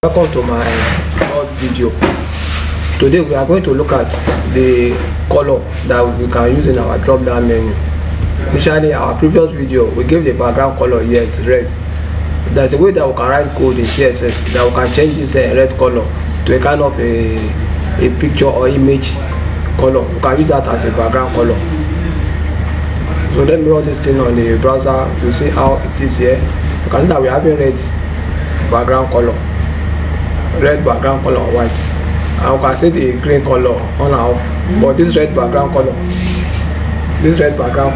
Welcome to my short video. Today we are going to look at the color that we can use in our drop down menu. Initially, our previous video we gave the background color, yes, red. There's a way that we can write code in CSS that we can change this red color to a kind of a picture or image color. We can use that as a background color. So let me run this thing on the browser to see how it is here. You can see that we are having red background color, red background color on white, and we can see the green color on and off. But this red background color, this red background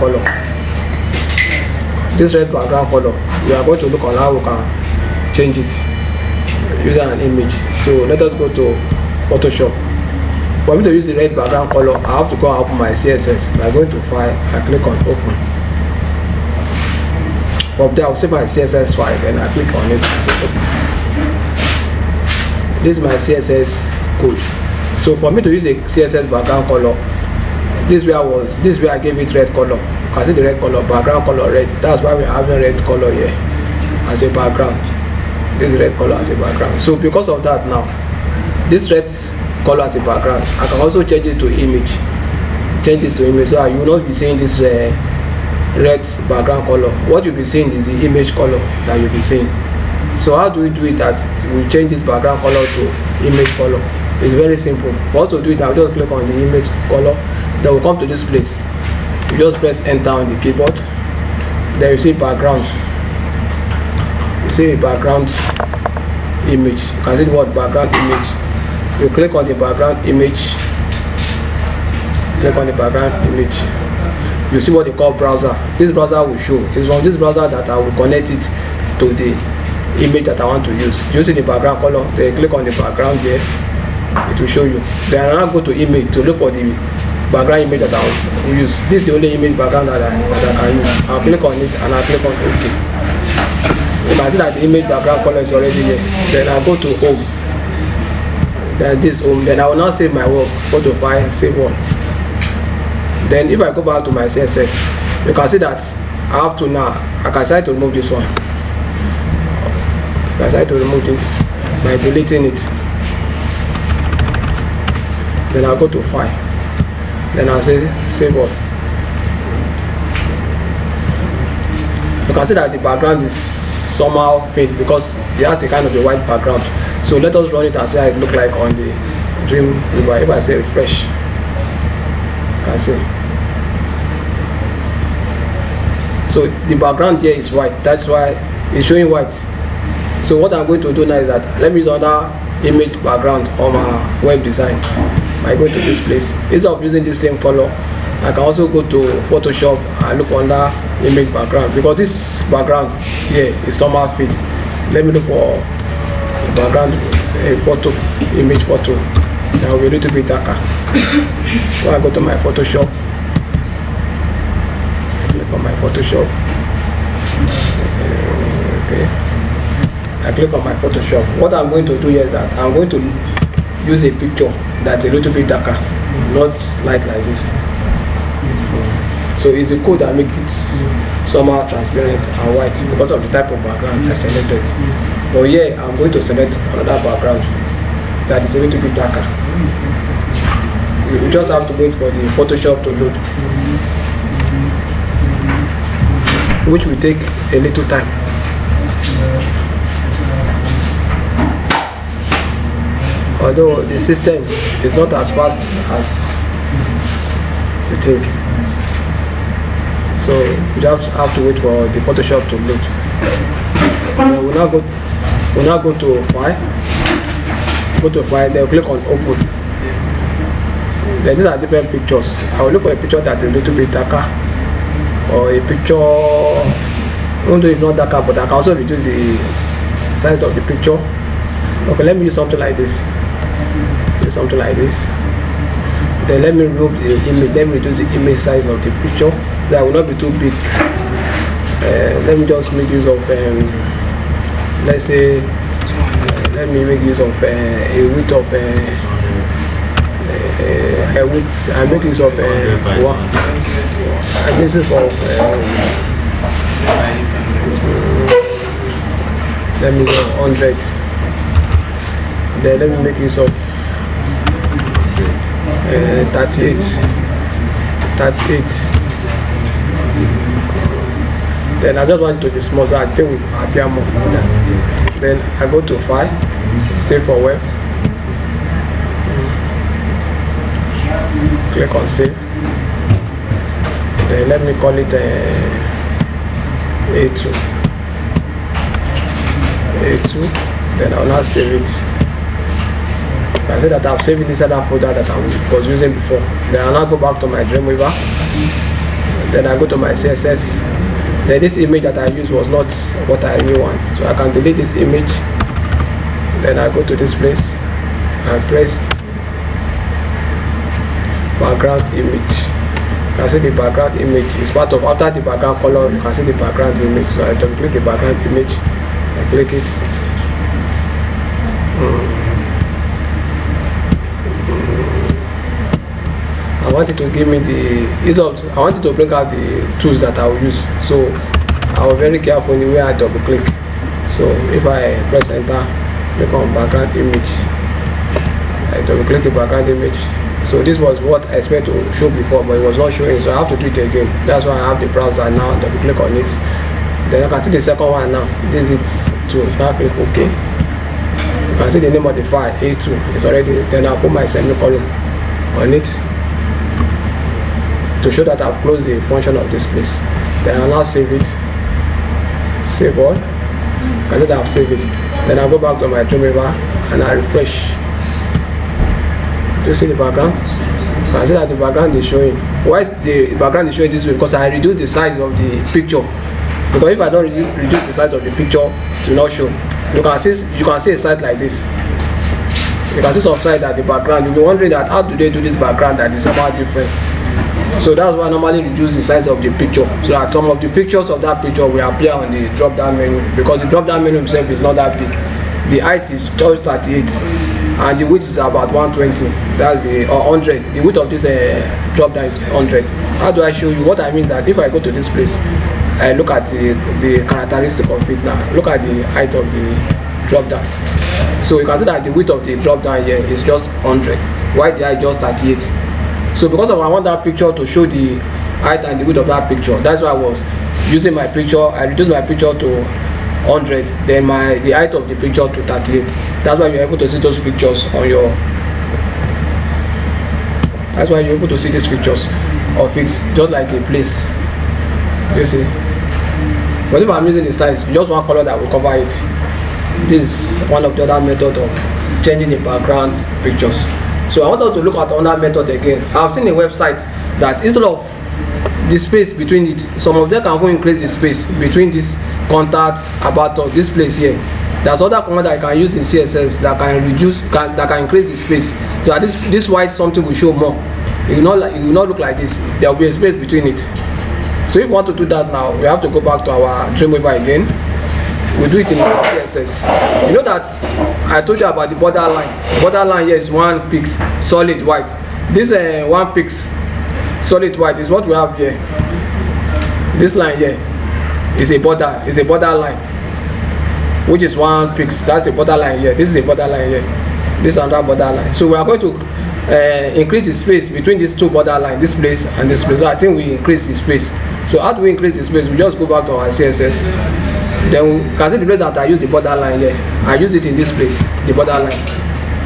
color, we are going to look on how we can change it using an image. So let us go to Photoshop. For me to use the red background color, I have to go and open my CSS by going to File and click on Open. From there, I'll save my CSS file and I click on it and say Open. This is my CSS code. So for me to use a CSS background color, this way I gave it red color. You can see the red color, background color red. That's why we're having red color here as a background. This red color as a background. So because of that now, this red color as a background, I can also change it to image. Change this to image, so you will not be seeing this red background color. What you'll be seeing is the image color that you'll be seeing. So how do we do it that we change this background color to image color? It's very simple. For us to do it, I'll just click on the image color. Then we'll come to this place. You just press enter on the keyboard. Then you see background. You see background image. You can see the word background image. You click on the background image. Click on the background image. You see what they call browser. This browser will show. It's from this browser that I will connect it to the image that I want to use. You see the background color. Then click on the background there. It will show you. Then I now go to image to look for the background image that I will use. This is the only image background that I can use. I'll click on it and I'll click on OK. You can see that the image background color is already here. Then I'll go to home. Then this home. Then I will now save my work. Go to file, save one. Then if I go back to my CSS, you can see that I have to now, I can decide to remove this one. I can decide to remove this by deleting it. Then I'll go to file. Then I'll say save all. You can see that the background is somehow fade because it has the kind of a white background. So let us run it and see how it looks like on the Dreamweaver. If I say refresh, you can see. So the background here is white. That's why it's showing white. So what I'm going to do now is that let me use another image background on my web design. I go to this place. Instead of using this same color, I can also go to Photoshop and look under image background because this background here is somehow fit. Let me look for background photo, image photo. That will be a little bit darker. So I go to my Photoshop. Click on my Photoshop. Okay. I click on my Photoshop. What I'm going to do here is that I'm going to use a picture that's a little bit darker, not light like this. So it's the code that makes it somehow transparent and white because of the type of background I selected. But here I'm going to select another background that is a little bit darker. You just have to wait for the Photoshop to load, which will take a little time. Although the system is not as fast as you think. So you just have to wait for the Photoshop to load. We'll now go to file. Go to file, then click on open. Then these are different pictures. I will look for a picture that is a little bit darker, or a picture, even though it's not darker, but I can also reduce the size of the picture. Okay, let me use something like this. Do something like this. Then let me remove the image. Let me reduce the image size of the picture. That will not be too big. Let me just make use of let's say let me make use of a width of a width. I make use of one. I make use of let me go 100. Then let me make use of 38. Then I just want it to be small so I think will appear more. Then I go to file, save for web, click on save. Then let me call it A2. Then I'll now save it. I said that I've saved it inside that folder that I was using before. Then I'll now go back to my Dreamweaver. Then I go to my CSS. Then this image that I used was not what I really want, so I can delete this image. Then I go to this place and press background image. You can see the background image is part of, after the background color you can see the background image. So I don't click the background image, I click it. I want it to give me the result. I want it to bring out the tools that I will use. So I was very careful in the way I double click. So if I press enter, click on background image, I double click the background image. So this was what I expected to show before, but it was not showing, so I have to do it again. That's why I have the browser now, double click on it. Then I can see the second one now. This is it too. Now click OK. You can see the name of the file, A2. It's already. Then I'll put my semicolon on it to show that I've closed the function of this place. Then I'll now save it. Save all. I can see that I've saved it. Then I'll go back to my Dreamweaver and I refresh. Do you see the background? You can see that the background is showing. Why the background is showing this way? Because I reduced the size of the picture. Because if I don't reduce the size of the picture, it will not show. You can see a site like this. You can see some site at the background. You'll be wondering that how do they do this background that is somehow different. So that's why I normally reduce the size of the picture, so that some of the features of that picture will appear on the drop down menu, because the drop down menu itself is not that big. The height is just 38 and the width is about 120. That's the 100. The width of this drop down is 100. How do I show you? What I mean is that if I go to this place, I look at the characteristic of it now. Look at the height of the drop down. So you can see that the width of the drop down here is just 100, while the height is just 38. So because I want that picture to show the height and the width of that picture, that's why I was using my picture. I reduced my picture to 100, then the height of the picture to 38. That's why you're able to see those pictures on your. That's why you're able to see these pictures of it, just like a place. You see. But if I'm using the size, just one color that will cover it. This is one of the other methods of changing the background pictures. So I want us to look at another method again. I've seen a website that instead of the space between it, some of them can go increase the space between this contacts, about us, this place here. There's other command that I can use in CSS that can reduce, that can increase the space. So that this white something will show more. It will not look like this. There will be a space between it. So if we want to do that now, we have to go back to our Dreamweaver again. We do it in CSS. You know that I told you about the borderline. Borderline here is 1 pixel solid white. This 1 pixel solid white is what we have here. This line here is a border line, which is 1 pixel. That's the borderline here. This is a borderline here. This is another borderline. So we are going to increase the space between these two borderlines, this place and this place. So I think we increase the space. So how do we increase the space? We just go back to our CSS. Then we can see the place that I use the borderline here. I use it in this place, the borderline.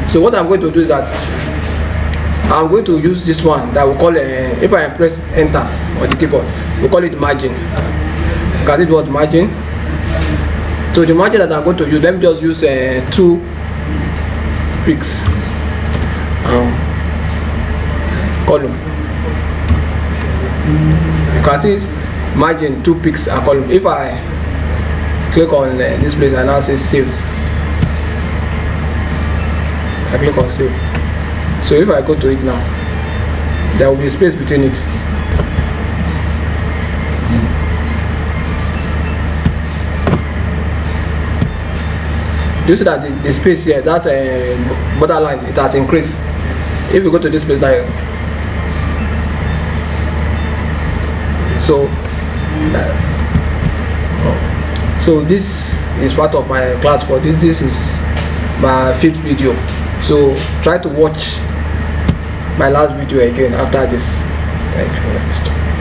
So what I'm going to do is that I'm going to use this one that we call, if I press enter on the keyboard, we call it margin. You can see the word margin. So the margin that I'm going to use, let me just use 2 pixels column. You can see margin 2 pixels a column. If I click on this place and now say save, I click on save. So if I go to it now, there will be a space between it. You see that the space here, that borderline, it has increased. If you go to this place like so this is part of my class for this. This is my fifth video. So try to watch my last video again after this. Thank you.